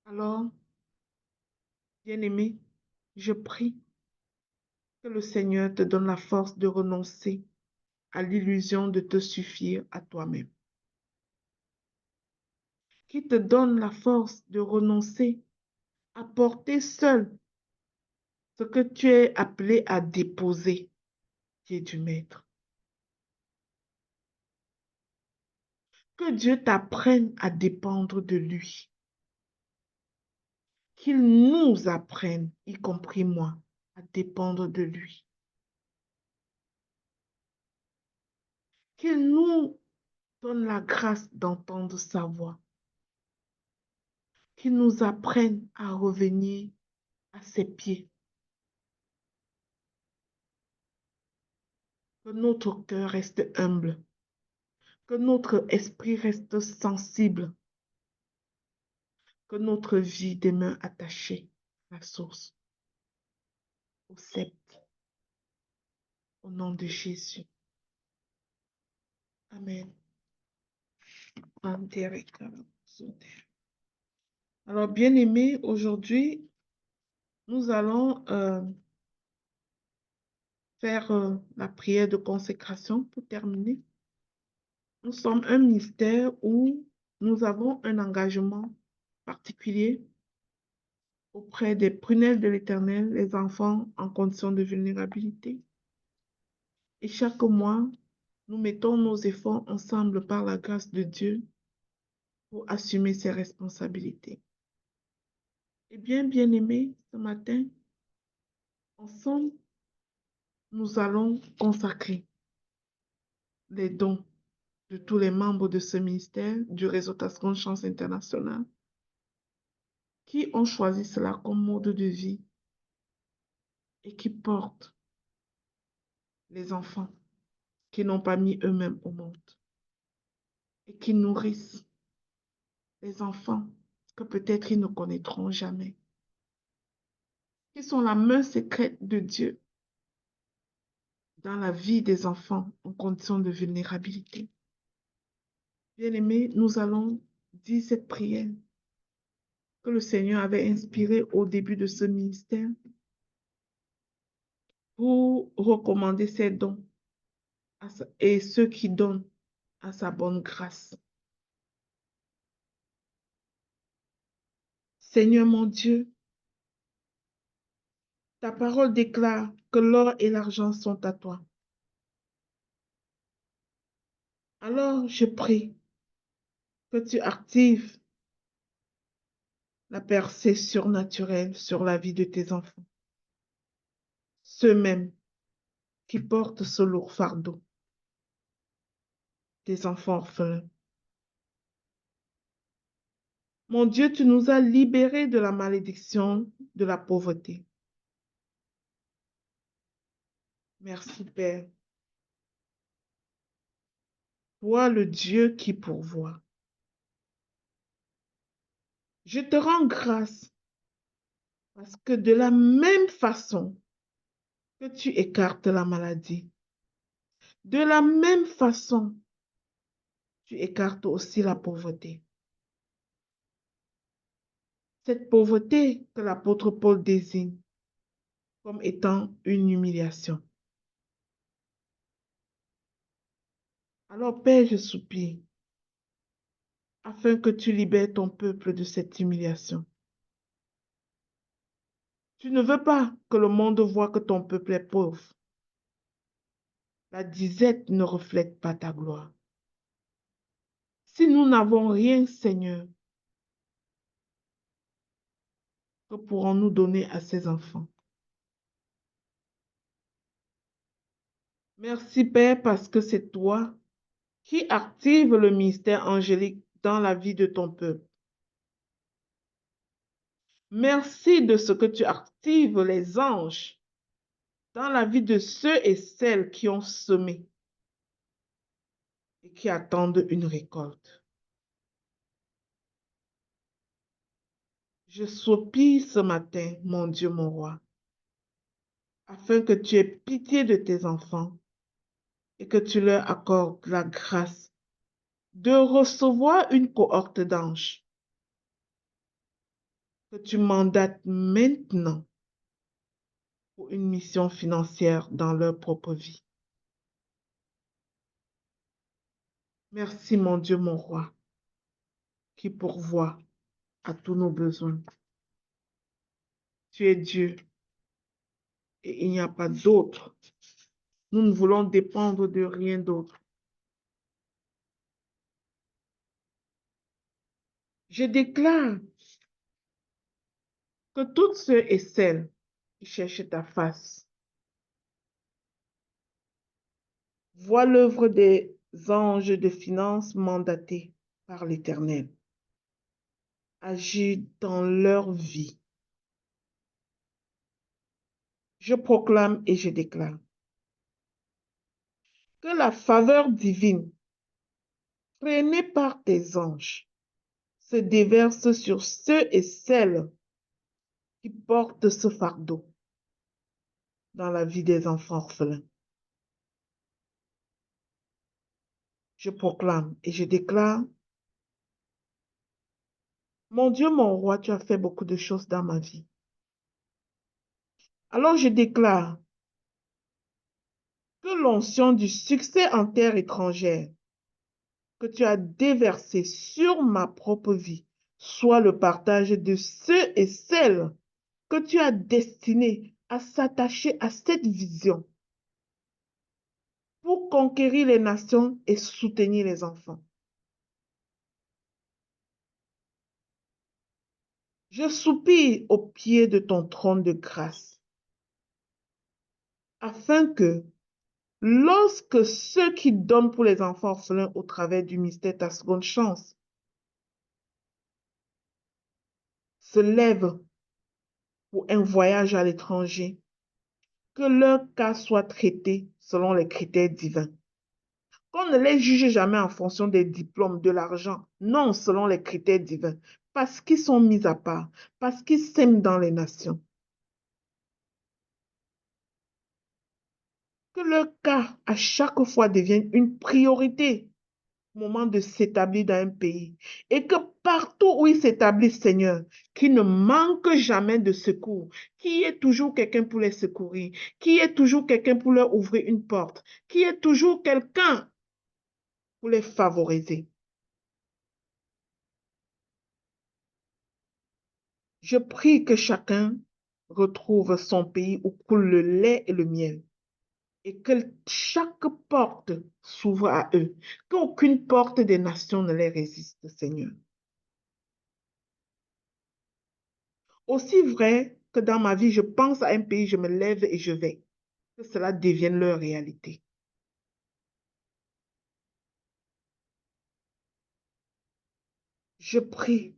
Alors, bien-aimé, je prie que le Seigneur te donne la force de renoncer à l'illusion de te suffire à toi-même. qui te donne la force de renoncer à porter seul ce que tu es appelé à déposer, qui est du Maître. Que Dieu t'apprenne à dépendre de lui. Qu'il nous apprenne, y compris moi, à dépendre de lui. Qu'il nous donne la grâce d'entendre sa voix. Qu'il nous apprenne à revenir à ses pieds. Que notre cœur reste humble. Que notre esprit reste sensible. Que notre vie demeure attachée à la source, au sceptre, au nom de Jésus. Amen. Alors, bien-aimés, aujourd'hui, nous allons faire la prière de consécration pour terminer. Nous sommes un ministère où nous avons un engagement particulier auprès des prunelles de l'Éternel, les enfants en condition de vulnérabilité. Et chaque mois, nous mettons nos efforts ensemble par la grâce de Dieu pour assumer ses responsabilités. Et bien aimés, ce matin, ensemble, nous allons consacrer les dons de tous les membres de ce ministère du réseau Tascon Chance International qui ont choisi cela comme mode de vie et qui portent les enfants qui n'ont pas mis eux-mêmes au monde et qui nourrissent les enfants que peut-être ils ne connaîtront jamais, qui sont la main secrète de Dieu dans la vie des enfants en condition de vulnérabilité. Bien-aimés, nous allons dire cette prière que le Seigneur avait inspirée au début de ce ministère pour recommander ses dons et ceux qui donnent à sa bonne grâce. Seigneur mon Dieu, ta parole déclare que l'or et l'argent sont à toi. Alors je prie que tu actives la percée surnaturelle sur la vie de tes enfants, ceux-mêmes qui portent ce lourd fardeau, des enfants orphelins. Mon Dieu, tu nous as libérés de la malédiction de la pauvreté. Merci, Père. Toi, le Dieu qui pourvoit. Je te rends grâce parce que de la même façon que tu écartes la maladie, de la même façon, tu écartes aussi la pauvreté. Cette pauvreté que l'apôtre Paul désigne comme étant une humiliation. Alors, Père, je soupire afin que tu libères ton peuple de cette humiliation. Tu ne veux pas que le monde voie que ton peuple est pauvre. La disette ne reflète pas ta gloire. Si nous n'avons rien, Seigneur, que pourrons-nous donner à ces enfants? Merci, Père, parce que c'est toi qui active le ministère angélique dans la vie de ton peuple. Merci de ce que tu actives les anges dans la vie de ceux et celles qui ont semé et qui attendent une récolte. Je soupire ce matin, mon Dieu, mon roi, afin que tu aies pitié de tes enfants et que tu leur accordes la grâce de recevoir une cohorte d'anges que tu mandates maintenant pour une mission financière dans leur propre vie. Merci, mon Dieu, mon roi, qui pourvoit à tous nos besoins. Tu es Dieu et il n'y a pas d'autre. Nous ne voulons dépendre de rien d'autre. Je déclare que toutes ceux et celles qui cherchent ta face voient l'œuvre des anges de finance mandatés par l'Éternel agir dans leur vie. Je proclame et je déclare que la faveur divine, freinée par tes anges, se déverse sur ceux et celles qui portent ce fardeau dans la vie des enfants orphelins. Je proclame et je déclare, mon Dieu, mon roi, tu as fait beaucoup de choses dans ma vie. Alors je déclare que l'onction du succès en terre étrangère que tu as déversé sur ma propre vie soit le partage de ceux et celles que tu as destinés à s'attacher à cette vision pour conquérir les nations et soutenir les enfants. Je soupire au pied de ton trône de grâce afin que lorsque ceux qui donnent pour les enfants orphelins au travers du mystère ta seconde chance se lèvent pour un voyage à l'étranger, que leur cas soit traité selon les critères divins. Qu'on ne les juge jamais en fonction des diplômes, de l'argent, non, selon les critères divins, parce qu'ils sont mis à part, parce qu'ils s'aiment dans les nations. Que leur cas à chaque fois devienne une priorité au moment de s'établir dans un pays. Et que partout où ils s'établissent, Seigneur, qu'ils ne manquent jamais de secours, qu'il y ait toujours quelqu'un pour les secourir, qu'il y ait toujours quelqu'un pour leur ouvrir une porte, qu'il y ait toujours quelqu'un pour les favoriser. Je prie que chacun retrouve son pays où coule le lait et le miel et que chaque porte s'ouvre à eux, qu'aucune porte des nations ne les résiste, Seigneur. Aussi vrai que dans ma vie, je pense à un pays, je me lève et je vais, que cela devienne leur réalité. Je prie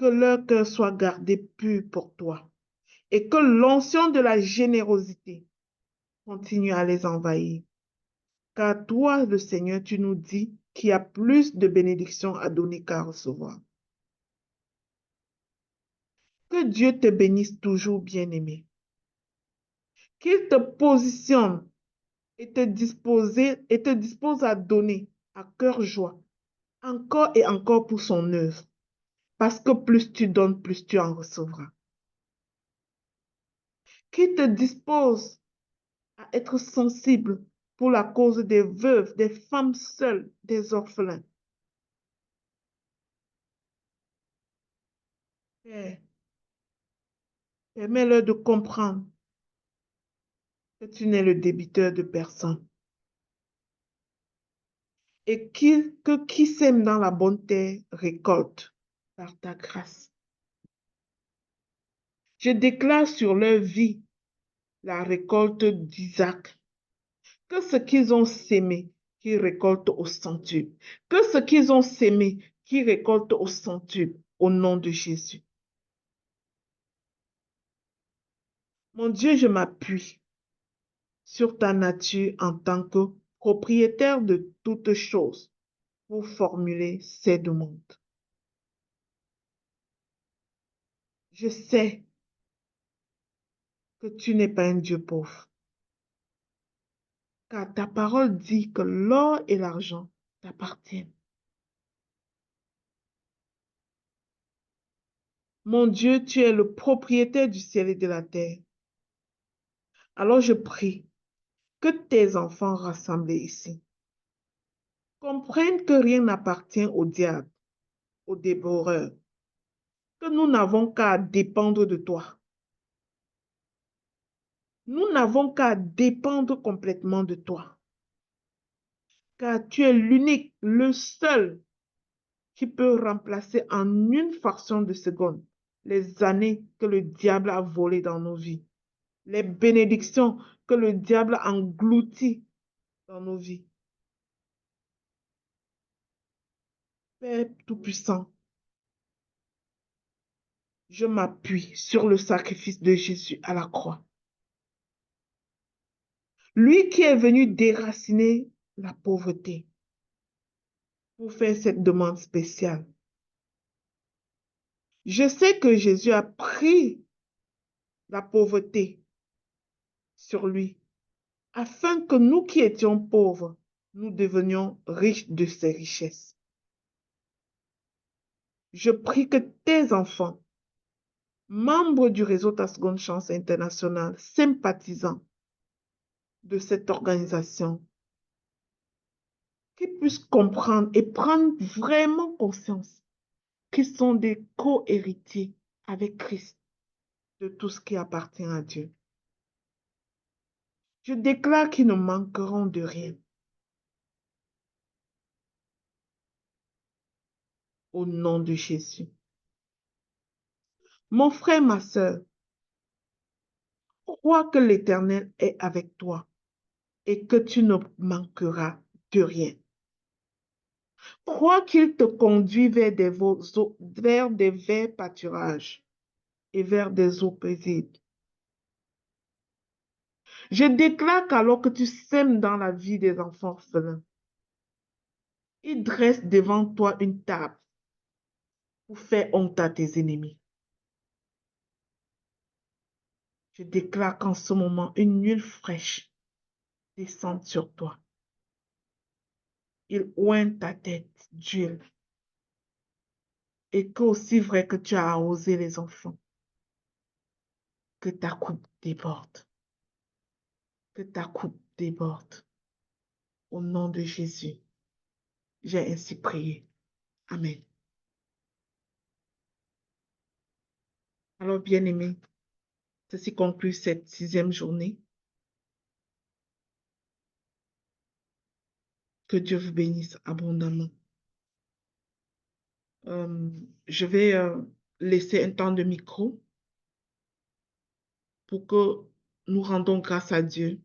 que leur cœur soit gardé pur pour toi et que l'onction de la générosité continue à les envahir. Car toi, le Seigneur, tu nous dis qu'il y a plus de bénédictions à donner qu'à recevoir. Que Dieu te bénisse toujours, bien-aimé. Qu'il te positionne et te dispose à donner à cœur joie, encore et encore pour son œuvre. Parce que plus tu donnes, plus tu en recevras. Qu'il te dispose à être sensible pour la cause des veuves, des femmes seules, des orphelins. Père, permets-leur de comprendre que tu n'es le débiteur de personne. Et que qui sème dans la bonne terre récolte par ta grâce. Je déclare sur leur vie la récolte d'Isaac. Que ce qu'ils ont sémé, qu'ils récoltent au centuple. Que ce qu'ils ont sémé, qu'ils récoltent au centuple, au nom de Jésus. Mon Dieu, je m'appuie sur ta nature en tant que propriétaire de toutes choses pour formuler ces demandes. Je sais que tu n'es pas un Dieu pauvre, car ta parole dit que l'or et l'argent t'appartiennent. Mon Dieu, tu es le propriétaire du ciel et de la terre. Alors je prie que tes enfants rassemblés ici comprennent que rien n'appartient au diable aux dévoreurs, que nous n'avons qu'à dépendre de toi. Nous n'avons qu'à dépendre complètement de toi. Car tu es l'unique, le seul qui peut remplacer en une fraction de seconde les années que le diable a volées dans nos vies, les bénédictions que le diable a englouties dans nos vies. Père Tout-Puissant, je m'appuie sur le sacrifice de Jésus à la croix. Lui qui est venu déraciner la pauvreté pour faire cette demande spéciale. Je sais que Jésus a pris la pauvreté sur lui, afin que nous qui étions pauvres, nous devenions riches de ses richesses. Je prie que tes enfants, membres du réseau Ta Seconde Chance International, sympathisants de cette organisation, qu'ils puissent comprendre et prendre vraiment conscience qu'ils sont des co-héritiers avec Christ de tout ce qui appartient à Dieu. Je déclare qu'ils ne manqueront de rien. Au nom de Jésus. Mon frère, ma soeur, crois que l'Éternel est avec toi et que tu ne manqueras de rien. Crois qu'il te conduit vers des verts pâturages et vers des eaux paisibles. Je déclare qu'alors que tu sèmes dans la vie des enfants orphelins, il dresse devant toi une table pour faire honte à tes ennemis. Je déclare qu'en ce moment, une huile fraîche descende sur toi. Il oigne ta tête d'huile. Et que aussi vrai que tu as arrosé les enfants, que ta coupe déborde. Que ta coupe déborde. Au nom de Jésus, j'ai ainsi prié. Amen. Alors, bien-aimés, ceci conclut cette 6e journée. Que Dieu vous bénisse abondamment. Je vais laisser un temps de micro pour que nous rendons grâce à Dieu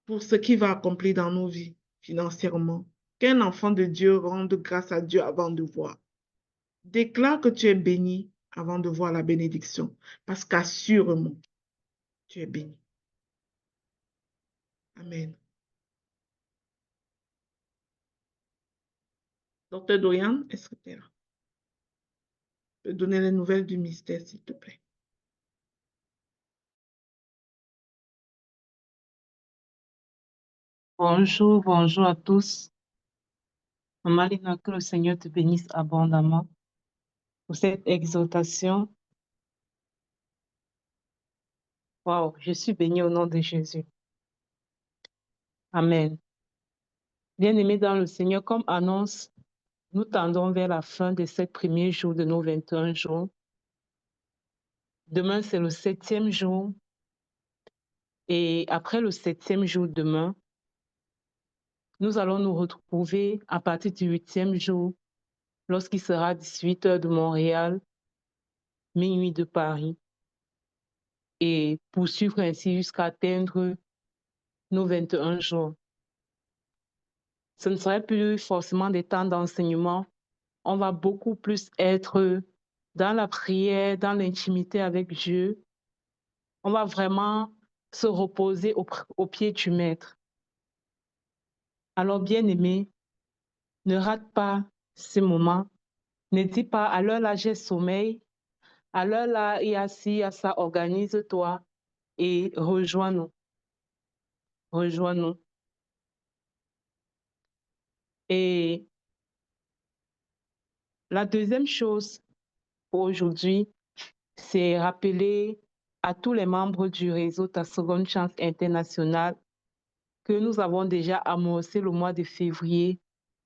pour ce qu'il va accomplir dans nos vies financièrement. Qu'un enfant de Dieu rende grâce à Dieu avant de voir. Déclare que tu es béni avant de voir la bénédiction, parce qu'assurément, tu es béni. Amen. Docteur Dorian, est-ce que tu es là? Je peux donner les nouvelles du mystère, s'il te plaît. Bonjour, bonjour à tous. Maman Lina, que le Seigneur te bénisse abondamment pour cette exhortation. Waouh, je suis bénie au nom de Jésus. Amen. Bien-aimés dans le Seigneur, comme annonce, nous tendons vers la fin de ces premiers jours de nos 21 jours. Demain, c'est le 7e jour. Et après le 7e jour demain, nous allons nous retrouver à partir du 8e jour, lorsqu'il sera 18 h de Montréal, minuit de Paris, et poursuivre ainsi jusqu'à atteindre nos 21 jours. Ce ne serait plus forcément des temps d'enseignement. On va beaucoup plus être dans la prière, dans l'intimité avec Dieu. On va vraiment se reposer au pied du Maître. Alors, bien-aimé, ne rate pas ces moments. Ne dis pas, à l'heure là, j'ai sommeil. À l'heure là, il y a ci, il y a ça, organise-toi et rejoins-nous. Rejoins-nous. Et la deuxième chose pour aujourd'hui, c'est rappeler à tous les membres du réseau Ta Seconde Chance International que nous avons déjà amorcé le mois de février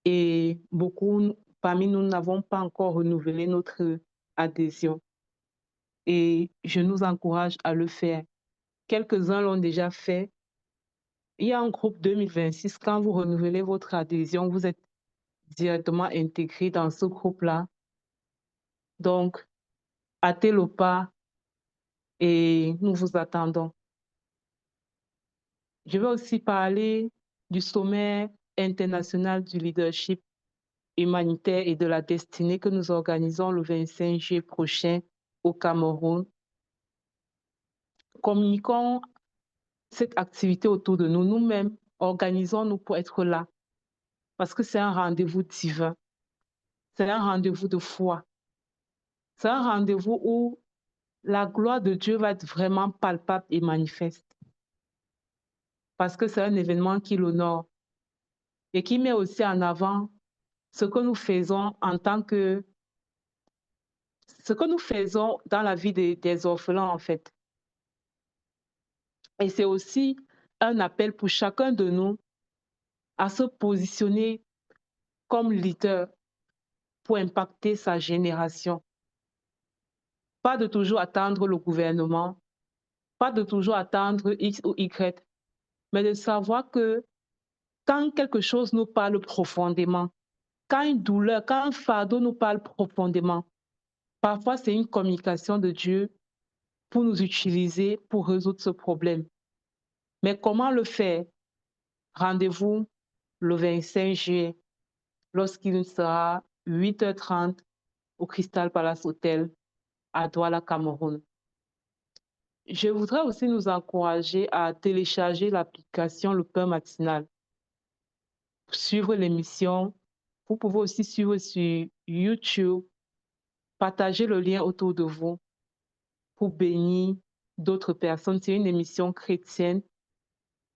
et beaucoup parmi nous n'avons pas encore renouvelé notre adhésion. Et je nous encourage à le faire. Quelques-uns l'ont déjà fait. Il y a un groupe 2026, quand vous renouvelez votre adhésion, vous êtes directement intégré dans ce groupe-là. Donc, hâtez le pas et nous vous attendons. Je vais aussi parler du sommet international du leadership humanitaire et de la destinée que nous organisons le 25 juillet prochain au Cameroun. Communiquons cette activité autour de nous. Nous-mêmes, organisons-nous pour être là. Parce que c'est un rendez-vous divin. C'est un rendez-vous de foi. C'est un rendez-vous où la gloire de Dieu va être vraiment palpable et manifeste. Parce que c'est un événement qui l'honore et qui met aussi en avant ce que nous faisons en tant que... ce que nous faisons dans la vie des orphelins, en fait. Et c'est aussi un appel pour chacun de nous à se positionner comme leader pour impacter sa génération. Pas de toujours attendre le gouvernement, pas de toujours attendre X ou Y, mais de savoir que quand quelque chose nous parle profondément, quand une douleur, quand un fardeau nous parle profondément, parfois c'est une communication de Dieu pour nous utiliser pour résoudre ce problème. Mais comment le faire? Rendez-vous le 25 juillet, lorsqu'il sera 8h30 au Crystal Palace Hotel à Douala, Cameroun. Je voudrais aussi nous encourager à télécharger l'application Le Pain Matinal pour suivre l'émission. Vous pouvez aussi suivre sur YouTube, partager le lien autour de vous pour bénir d'autres personnes. C'est une émission chrétienne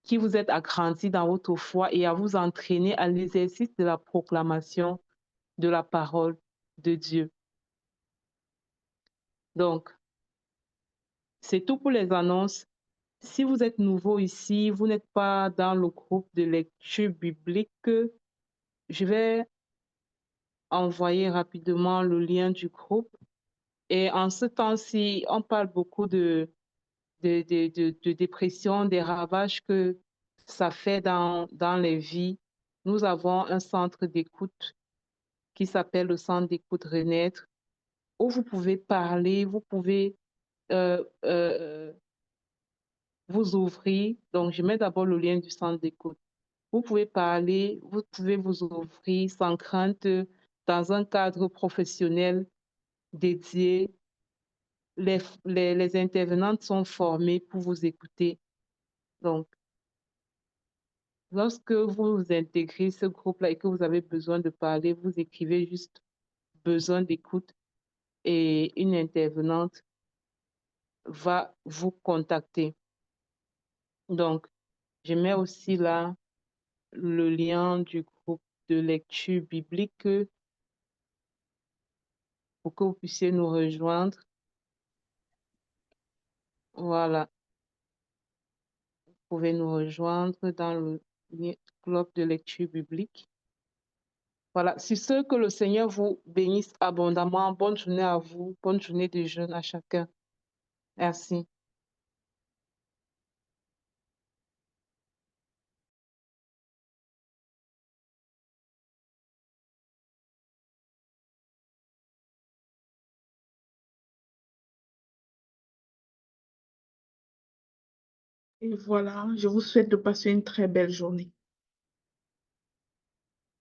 qui vous aide à grandir dans votre foi et à vous entraîner à l'exercice de la proclamation de la parole de Dieu. Donc, c'est tout pour les annonces. Si vous êtes nouveau ici, vous n'êtes pas dans le groupe de lecture biblique, je vais envoyer rapidement le lien du groupe. Et en ce temps-ci, on parle beaucoup de dépression, des ravages que ça fait dans les vies. Nous avons un centre d'écoute qui s'appelle le centre d'écoute Renaître, où vous pouvez parler, vous pouvez vous ouvrir. Donc, je mets d'abord le lien du centre d'écoute. Vous pouvez parler, vous pouvez vous ouvrir sans crainte dans un cadre professionnel dédié. Les intervenantes sont formées pour vous écouter. Donc, lorsque vous intégrez ce groupe-là et que vous avez besoin de parler, vous écrivez juste besoin d'écoute et une intervenante va vous contacter. Donc, je mets aussi là le lien du groupe de lecture biblique pour que vous puissiez nous rejoindre. Voilà, vous pouvez nous rejoindre dans le club de lecture biblique. Voilà, sur ce, que le Seigneur vous bénisse abondamment. Bonne journée à vous, bonne journée de jeûne à chacun. Merci. Et voilà, je vous souhaite de passer une très belle journée.